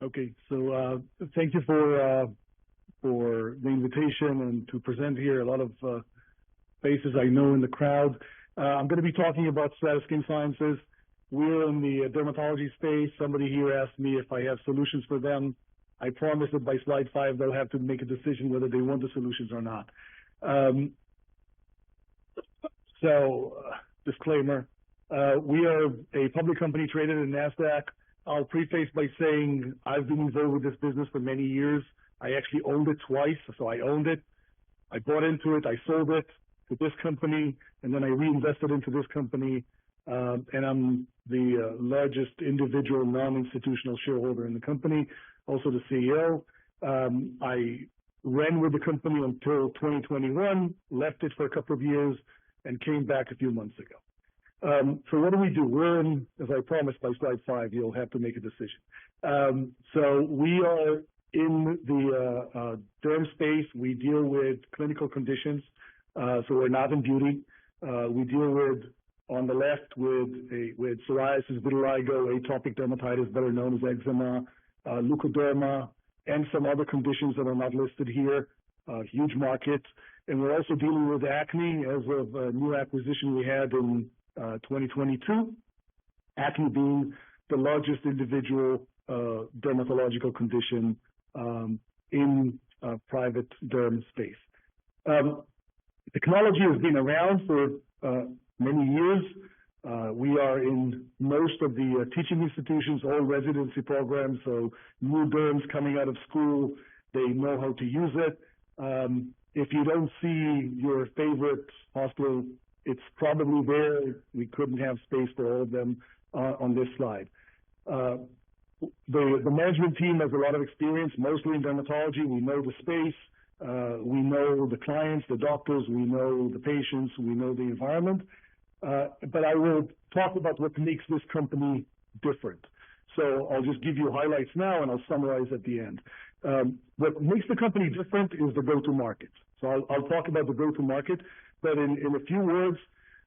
Okay, so thank you for the invitation and to present here. A lot of faces I know in the crowd. I'm going to be talking about Strata Skin Sciences. We're in the dermatology space. Somebody here asked me if I have solutions for them. I promise that by slide 5, they'll have to make a decision whether they want the solutions or not. Disclaimer, we are a public company traded in NASDAQ. I'll preface by saying I've been involved with this business for many years. I actually owned it twice, so I owned it. I bought into it, I sold it to this company, and then I reinvested into this company, and I'm the largest individual non-institutional shareholder in the company, also the CEO. I ran with the company until 2021, left it for a couple of years, and came back a few months ago. So what do we do? We're in, as I promised by slide 5, you'll have to make a decision. So we are in the derm space. We deal with clinical conditions, so we're not in beauty. We deal with, on the left, with psoriasis, vitiligo, atopic dermatitis, better known as eczema, leukoderma, and some other conditions that are not listed here, huge market. And we're also dealing with acne as of a new acquisition we had in 2022, acne being the largest individual dermatological condition in private derm space. Technology has been around for many years. We are in most of the teaching institutions, all residency programs, so new derms coming out of school, they know how to use it. If you don't see your favorite hospital, it's probably there. We couldn't have space for all of them on this slide. The management team has a lot of experience, mostly in dermatology. We know the space. We know the clients, the doctors. We know the patients. We know the environment. But I will talk about what makes this company different. So I'll just give you highlights now, and I'll summarize at the end. What makes the company different is the go-to-market. So I'll talk about the go-to-market, but in a few words,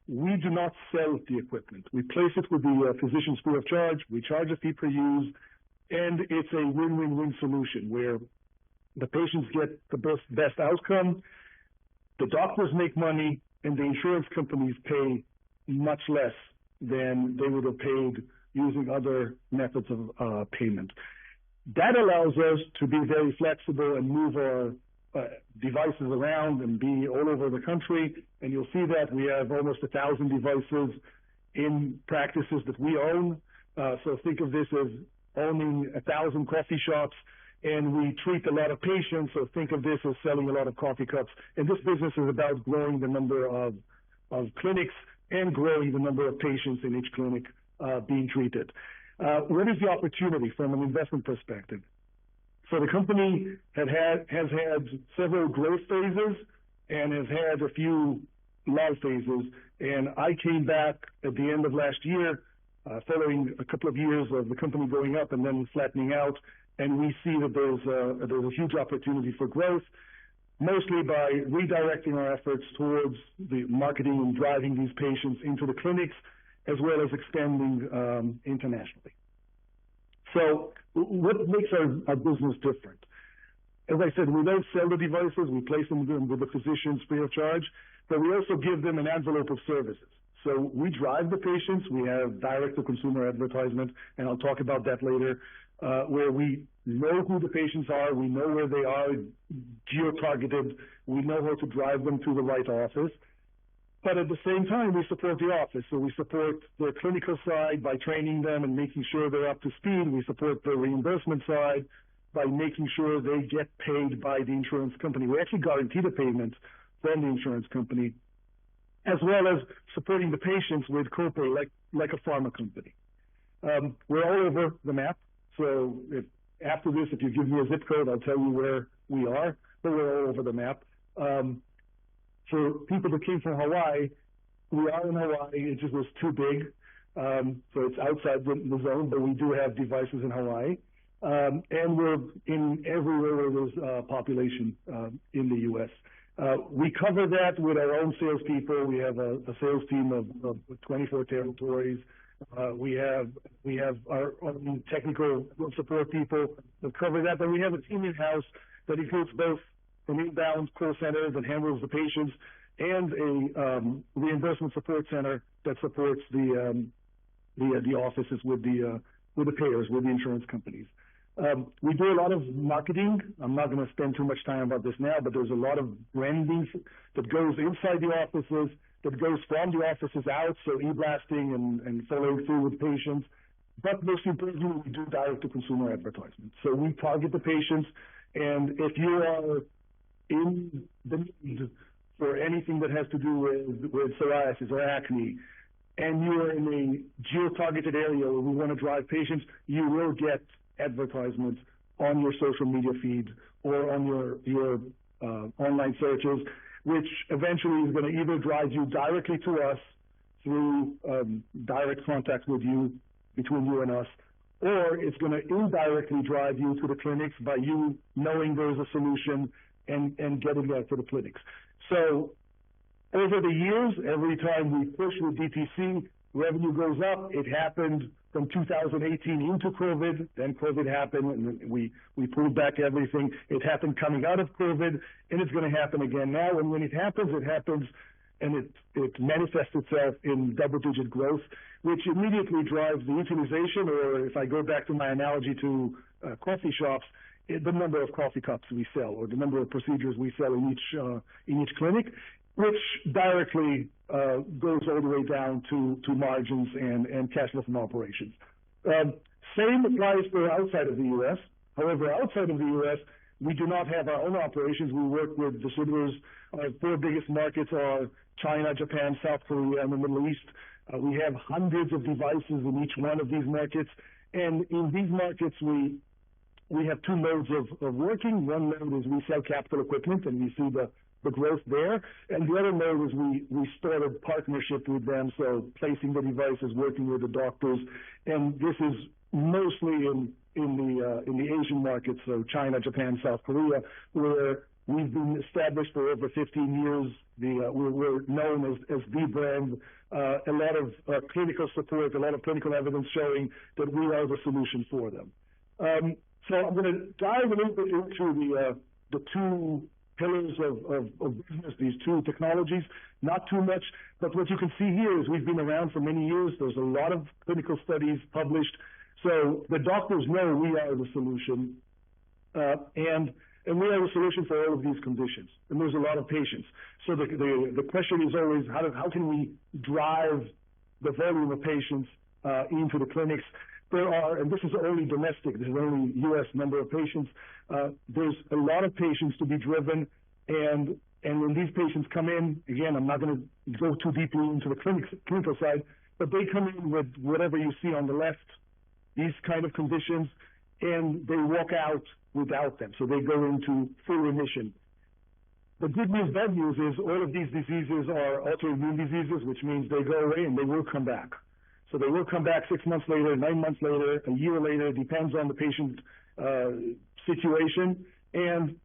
we do not sell the equipment. We place it with the physicians free of charge. We charge a fee per use, and it's a win-win-win solution where the patients get the best outcome, the doctors make money, and the insurance companies pay much less than they would have paid using other methods of payment. That allows us to be very flexible and move our devices around and be all over the country. And you'll see that we have almost 1,000 devices in practices that we own. So think of this as owning 1,000 coffee shops, and we treat a lot of patients. So think of this as selling a lot of coffee cups. And this business is about growing the number of clinics and growing the number of patients in each clinic being treated. What is the opportunity from an investment perspective? So the company has had several growth phases and has had a few lull phases. And I came back at the end of last year, following a couple of years of the company going up and then flattening out. And we see that there's a huge opportunity for growth, mostly by redirecting our efforts towards the marketing and driving these patients into the clinics, as well as expanding internationally. So what makes our business different? As I said, we don't sell the devices. We place them with the physicians free of charge, but we also give them an envelope of services. So we drive the patients. We have direct-to-consumer advertisement, and I'll talk about that later, where we know who the patients are. We know where they are, geo-targeted. We know how to drive them to the right office. But at the same time, we support the office. So we support their clinical side by training them and making sure they're up to speed. We support the reimbursement side by making sure they get paid by the insurance company. We actually guarantee the payment from the insurance company, as well as supporting the patients with copay, like a pharma company. We're all over the map. So after this, if you give me a zip code, I'll tell you where we are, but we're all over the map. For people that came from Hawaii, we are in Hawaii. It just was too big. So it's outside the zone, but we do have devices in Hawaii. And we're in everywhere where there's population in the U.S. We cover that with our own salespeople. We have a sales team of 24 territories. We have our own technical support people that cover that. But we have a team in-house that includes both an inbound call center that handles the patients and a reimbursement support center that supports the offices with the payers, with the insurance companies. We do a lot of marketing. I'm not going to spend too much time about this now, but there's a lot of branding that goes inside the offices, that goes from the offices out, so e-blasting and following through with patients. But most importantly, we do direct-to-consumer advertisement. So we target the patients, and if you are in the need for anything that has to do with psoriasis or acne, and you are in a geo-targeted area where we want to drive patients, you will get advertisements on your social media feed or on your online searches, which eventually is going to either drive you directly to us through direct contact with you, between you and us, or it's going to indirectly drive you to the clinics by you knowing there's a solution and getting that to the clinics. So over the years, every time we push with DTC, revenue goes up. It happened from 2018 into COVID. Then COVID happened, and we pulled back everything. It happened coming out of COVID, and it's going to happen again now. And when it happens, and it manifests itself in double-digit growth, which immediately drives the utilization, or if I go back to my analogy to coffee shops, the number of coffee cups we sell, or the number of procedures we sell in each clinic, which directly goes all the way down to margins and cash flow from operations. Same applies for outside of the U.S. However, outside of the U.S., we do not have our own operations. We work with distributors. Our four biggest markets are China, Japan, South Korea, and the Middle East. We have hundreds of devices in each one of these markets. And in these markets, we have two modes of working. One mode is we sell capital equipment, and we see the growth there. And the other mode is we started partnership with them, so placing the devices, working with the doctors. And this is mostly in the Asian markets, so China, Japan, South Korea, where we've been established for over 15 years. We're known as the brand. A lot of clinical support, a lot of clinical evidence showing that we are the solution for them. So I'm going to dive a little bit into the two pillars of business, these two technologies, not too much, but what you can see here is we've been around for many years. There's a lot of clinical studies published. So the doctors know we are the solution, and we are the solution for all of these conditions. And there's a lot of patients. So the question is always, how can we drive the volume of patients into the clinics? There are, and this is only domestic, this is only U.S. number of patients. There's a lot of patients to be driven, and when these patients come in, again, I'm not going to go too deeply into the clinical side, but they come in with whatever you see on the left, these kind of conditions, and they walk out without them. So they go into full remission. The good news, bad news is all of these diseases are autoimmune diseases, which means they go away and they will come back. So they will come back 6 months later, 9 months later, a year later, depends on the patient situation. And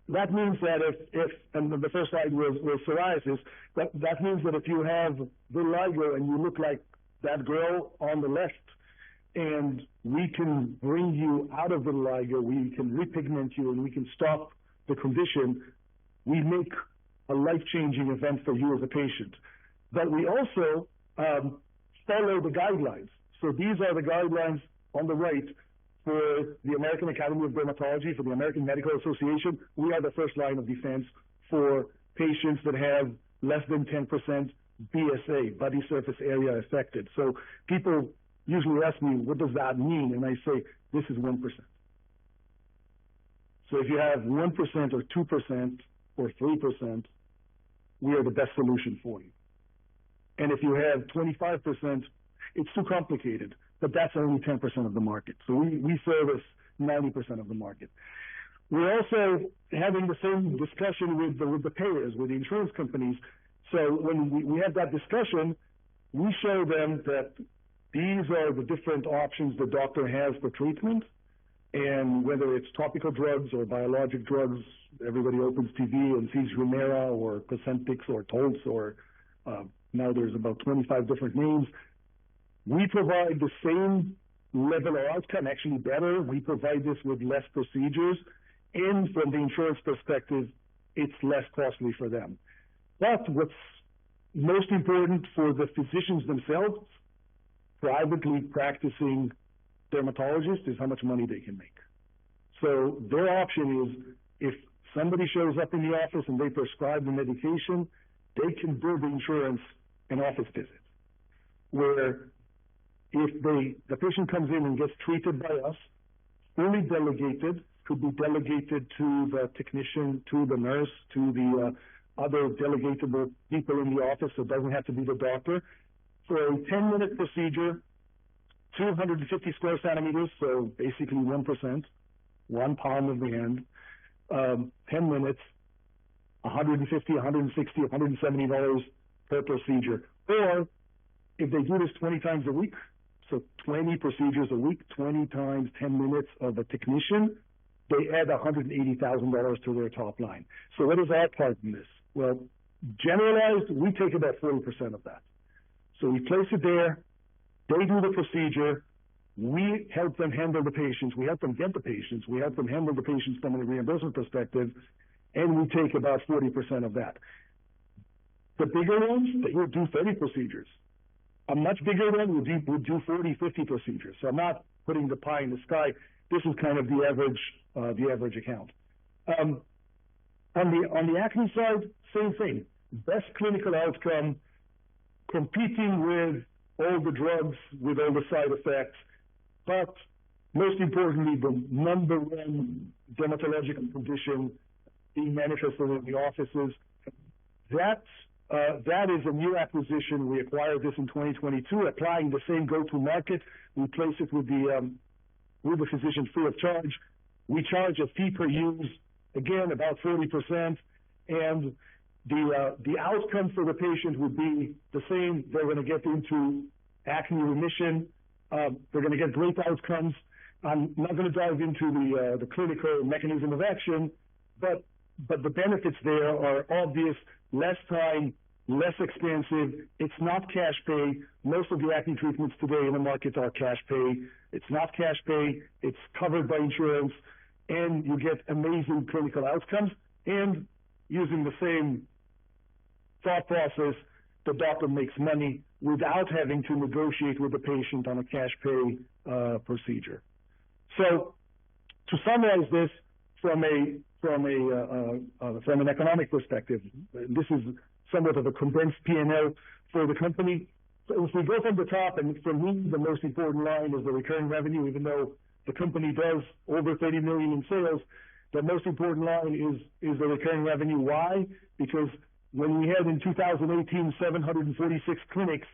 that means that if and the first slide was psoriasis, that means that if you have vitiligo and you look like that girl on the left, and we can bring you out of vitiligo, we can repigment you, and we can stop the condition, we make a life-changing event for you as a patient. But we also follow the guidelines. So these are the guidelines on the right for the American Academy of Dermatology, for the American Medical Association. We are the first line of defense for patients that have less than 10% BSA, body surface area affected. So people usually ask me, what does that mean? And I say, this is 1%. So if you have 1% or 2% or 3%, we are the best solution for you. And if you have 25%, it's too complicated, but that's only 10% of the market. So we service 90% of the market. We're also having the same discussion with the payers, with the insurance companies. So when we have that discussion, we show them that these are the different options the doctor has for treatment, and whether it's topical drugs or biologic drugs, everybody opens TV and sees Humira or Cosentyx or Taltz or now there's about 25 different names. We provide the same level of outcome, actually better. We provide this with less procedures, and from the insurance perspective, it's less costly for them. But what's most important for the physicians themselves, privately practicing dermatologists, is how much money they can make. So their option is, if somebody shows up in the office and they prescribe the medication, they can bill the insurance an office visit. Where if the patient comes in and gets treated by us, fully delegated, could be delegated to the technician, to the nurse, to the other delegatable people in the office, so it doesn't have to be the doctor. For a 10-minute procedure, 250 square centimeters, so basically 1%, 1 palm of the hand, 10 minutes, $150, $160, $170 per procedure. Or if they do this 20 times a week, so 20 procedures a week, 20 times 10 minutes of a technician, they add $180,000 to their top line. So what is our part in this? Well, generalized, we take about 40% of that. So we place it there, they do the procedure, we help them handle the patients, we help them get the patients, we help them handle the patients from a reimbursement perspective, and we take about 40% of that. The bigger ones, they will do 30 procedures. A much bigger one would do 40, 50 procedures. So I'm not putting the pie in the sky. This is kind of the average account. On the acne side, same thing. Best clinical outcome, competing with all the drugs, with all the side effects, but most importantly, the number one dermatological condition being manifested in the offices. That is a new acquisition. We acquired this in 2022, applying the same go-to-market. We place it with the physician free of charge. We charge a fee per use, again, about 40%, and the outcome for the patient would be the same. They're going to get into acne remission. They're going to get great outcomes. I'm not going to dive into the clinical mechanism of action, but the benefits there are obvious. Less time, less expensive. It's not cash pay. Most of the acne treatments today in the market are cash pay. It's not cash pay. It's covered by insurance, and you get amazing clinical outcomes. And using the same thought process, the doctor makes money without having to negotiate with the patient on a cash pay procedure. So to summarize this from an economic perspective, this is somewhat of a condensed P&L for the company. So if we go from the top, and for me, the most important line is the recurring revenue, even though the company does over $30 million in sales, the most important line is the recurring revenue. Why? Because when we had in 2018 746 clinics,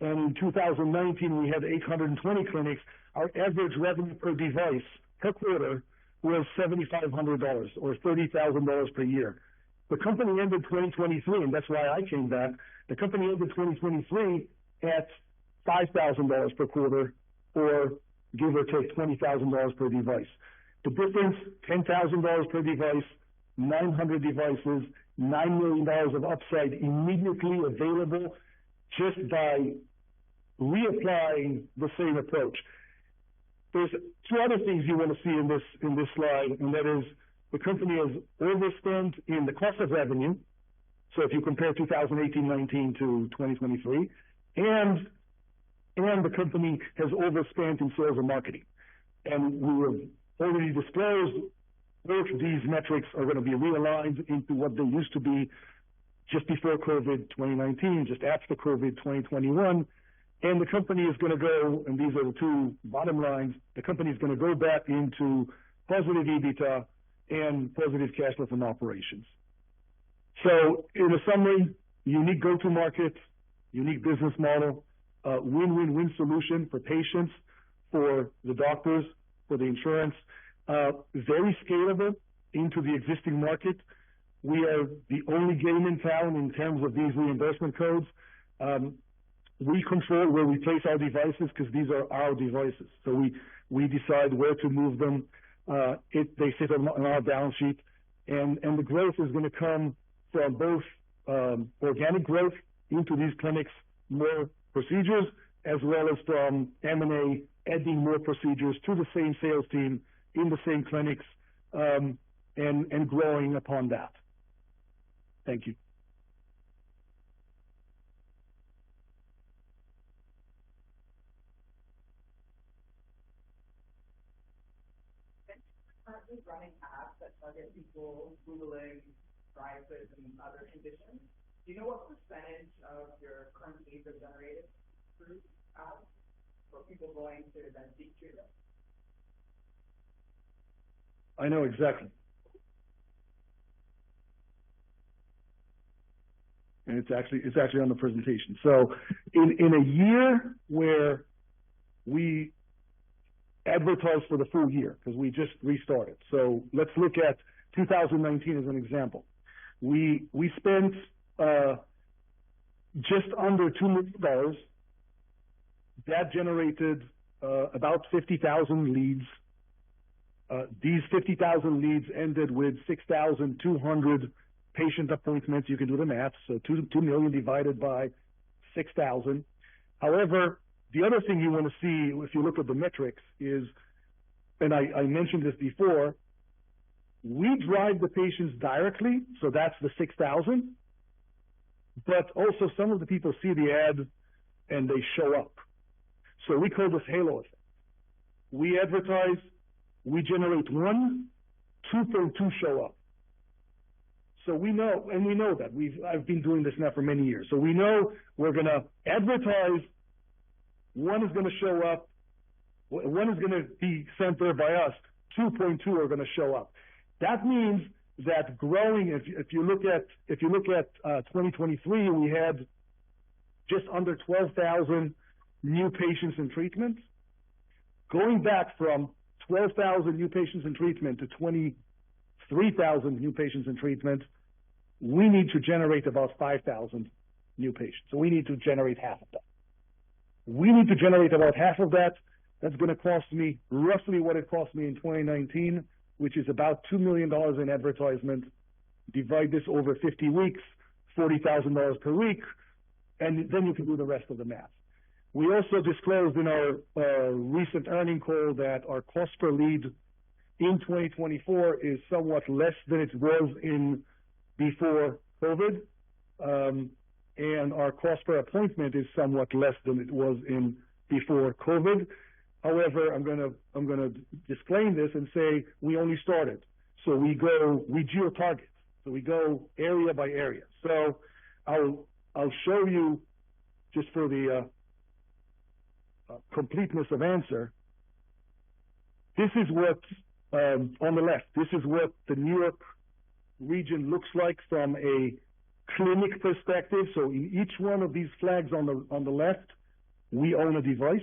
and in 2019 we had 820 clinics, our average revenue per device per quarter was $7,500 or $30,000 per year. The company ended 2023, and that's why I came back. The company ended 2023 at $5,000 per quarter, or give or take $20,000 per device. The difference, $10,000 per device, 900 devices, $9 million of upside immediately available just by reapplying the same approach. There's two other things you want to see in this slide, and that is the company has overspent in the cost of revenue. So if you compare 2018-19 to 2023, and the company has overspent in sales and marketing. And we have already disclosed both these metrics are going to be realigned into what they used to be just before COVID 2019, just after COVID 2021. And the company is going to go, and these are the two bottom lines, the company is going to go back into positive EBITDA and positive cash flow from operations. So in a summary, unique go-to-market, unique business model, win-win-win solution for patients, for the doctors, for the insurance, very scalable into the existing market. We are the only game in town in terms of these reimbursement codes. We control where we place our devices because these are our devices. So we decide where to move them. They sit on our balance sheet. And the growth is going to come from both organic growth into these clinics, more procedures, as well as from M&A, adding more procedures to the same sales team in the same clinics, and growing upon that. Thank you. Currently running ads that target people Googling psoriasis and other conditions. Do you know what percentage of your current leads are generated through ads for people going to then seek treatment? I know exactly. And it's actually on the presentation. So in a year where we advertise for the full year, because we just restarted. So let's look at 2019 as an example. We spent just under $2 million. That generated about 50,000 leads. These 50,000 leads ended with 6,200 patient appointments. You can do the math. So 2 million divided by 6,000. However, the other thing you want to see, if you look at the metrics, is, and I mentioned this before, we drive the patients directly, so that's the 6,000. But also some of the people see the ad and they show up. So we call this halo effect. We advertise, we generate 1, 2.2 show up. So we know, and we know that. I've been doing this now for many years. So we know we're going to advertise, 1 is going to show up, 1 is going to be sent there by us, 2.2 are going to show up. That means that growing, if you look at 2023, we had just under 12,000 new patients in treatment. Going back from 12,000 new patients in treatment to 23,000 new patients in treatment, we need to generate about 5,000 new patients. So we need to generate half of that. We need to generate about half of that. That's going to cost me roughly what it cost me in 2019, which is about $2 million in advertisement. Divide this over 50 weeks, $40,000 per week, and then you can do the rest of the math. We also disclosed in our recent earnings call that our cost per lead in 2024 is somewhat less than it was in before COVID, and our cost per appointment is somewhat less than it was in before COVID. However, I'm going to disclaim this and say we only started. So we geo-target. So we go area by area. So I'll show you, just for the completeness of answer. This is what on the left. This is what the New York region looks like from a clinic perspective. So in each one of these flags on the left, we own a device.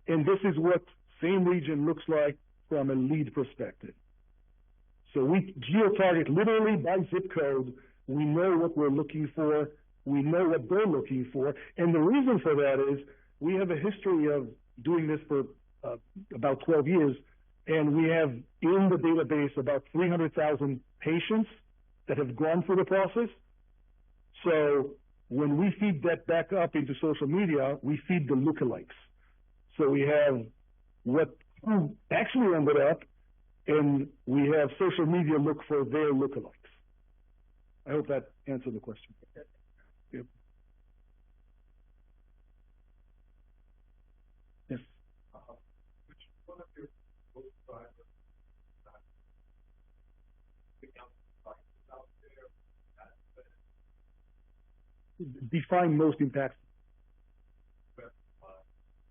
And this is what same region looks like from a lead perspective. So we geo-target literally by zip code. We know what we're looking for. We know what they're looking for. And the reason for that is we have a history of doing this for about 12 years. And we have in the database about 300,000 patients that have gone through the process. So when we feed that back up into social media, we feed the lookalikes. So we have who actually ended up, and we have social media look for their lookalikes. I hope that answered the question. Yep. Yes. Which one of your most drivers out there? Define most impactful.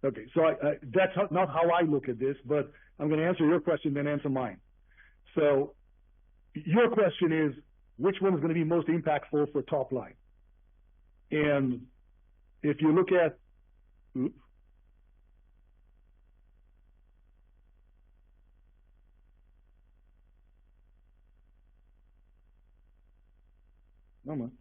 Okay, so that's not how I look at this, but I'm going to answer your question, then answer mine. So your question is, which one is going to be most impactful for top line? And if you look at, no man.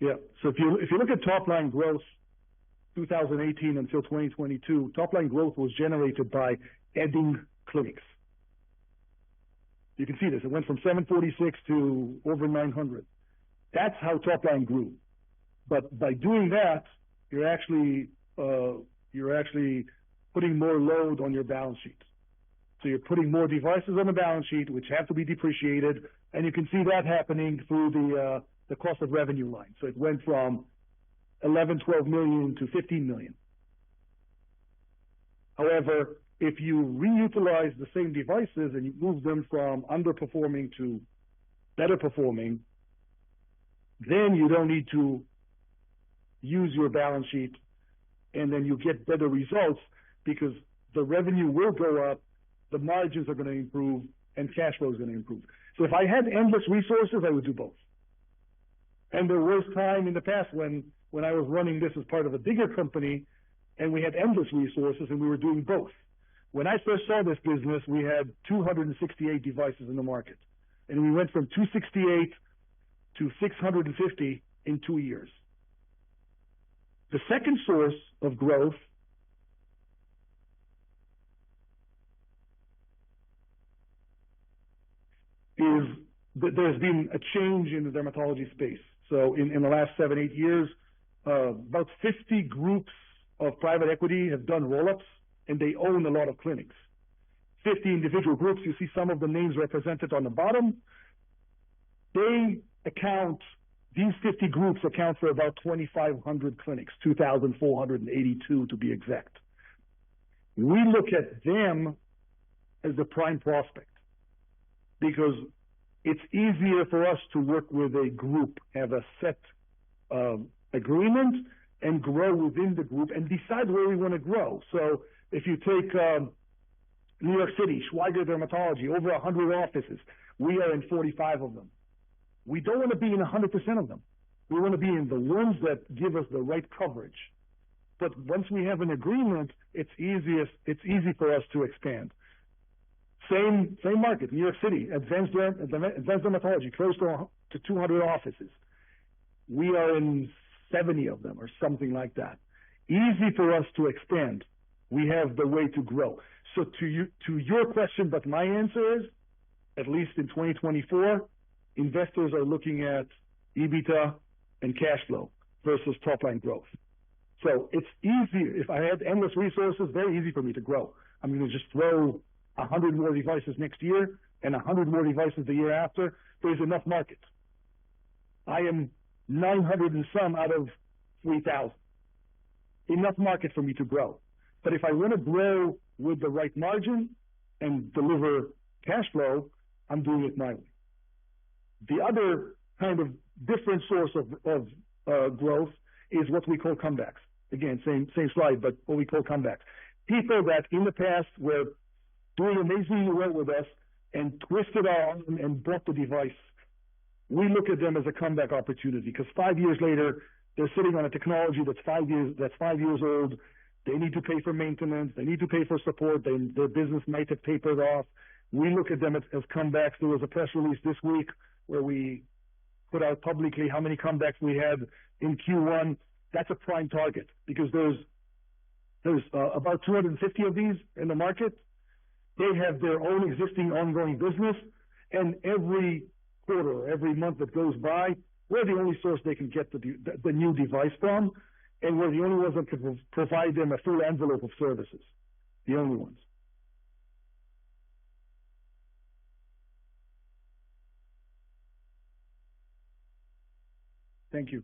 Yeah. So if you look at top line growth, 2018 until 2022, top line growth was generated by adding clinics. You can see this. It went from 746 to over 900. That's how top line grew. But by doing that, you're actually putting more load on your balance sheet. So you're putting more devices on the balance sheet, which have to be depreciated, and you can see that happening through the cost of revenue line. So it went from 11, 12 million to 15 million. However, if you reutilize the same devices and you move them from underperforming to better performing, then you don't need to use your balance sheet, and then you get better results because the revenue will go up, the margins are going to improve, and cash flow is going to improve. So if I had endless resources, I would do both. And there was time in the past when I was running this as part of a bigger company, and we had endless resources, and we were doing both. When I first saw this business, we had 268 devices in the market, and we went from 268 to 650 in 2 years. The second source of growth is that there's been a change in the dermatology space. So in the last 7, 8 years, about 50 groups of private equity have done roll-ups, and they own a lot of clinics. 50 individual groups, you see some of the names represented on the bottom. These 50 groups account for about 2,500 clinics, 2,482 to be exact. We look at them as the prime prospect because it's easier for us to work with a group, have a set agreement, and grow within the group and decide where we want to grow. So if you take New York City, Schweiger Dermatology, over 100 offices, we are in 45 of them. We don't want to be in 100% of them. We want to be in the ones that give us the right coverage. But once we have an agreement, it's easy for us to expand. Same market, New York City, advanced dermatology, close to 200 offices. We are in 70 of them or something like that. Easy for us to expand. We have the way to grow. So to your question, but my answer is, at least in 2024, investors are looking at EBITDA and cash flow versus top line growth. So it's easy. If I had endless resources, very easy for me to grow. I'm going to just throw 100 more devices next year and 100 more devices the year after. There's enough market. I am 900 and some out of 3,000. Enough market for me to grow. But if I want to grow with the right margin and deliver cash flow, I'm doing it my way. The other kind of different source of growth is what we call comebacks. Again, same slide, but what we call comebacks. People that in the past were doing amazingly well with us and twisted our arm and bought the device. We look at them as a comeback opportunity because 5 years later, they're sitting on a technology that's 5 years old. They need to pay for maintenance. They need to pay for support. Their business might have tapered off. We look at them as comebacks. There was a press release this week where we put out publicly how many comebacks we had in Q1. That's a prime target because there's about 250 of these in the market. They have their own existing ongoing business, and every quarter, every month that goes by, we're the only source they can get the new device from, and we're the only ones that can provide them a full envelope of services. The only ones. Thank you.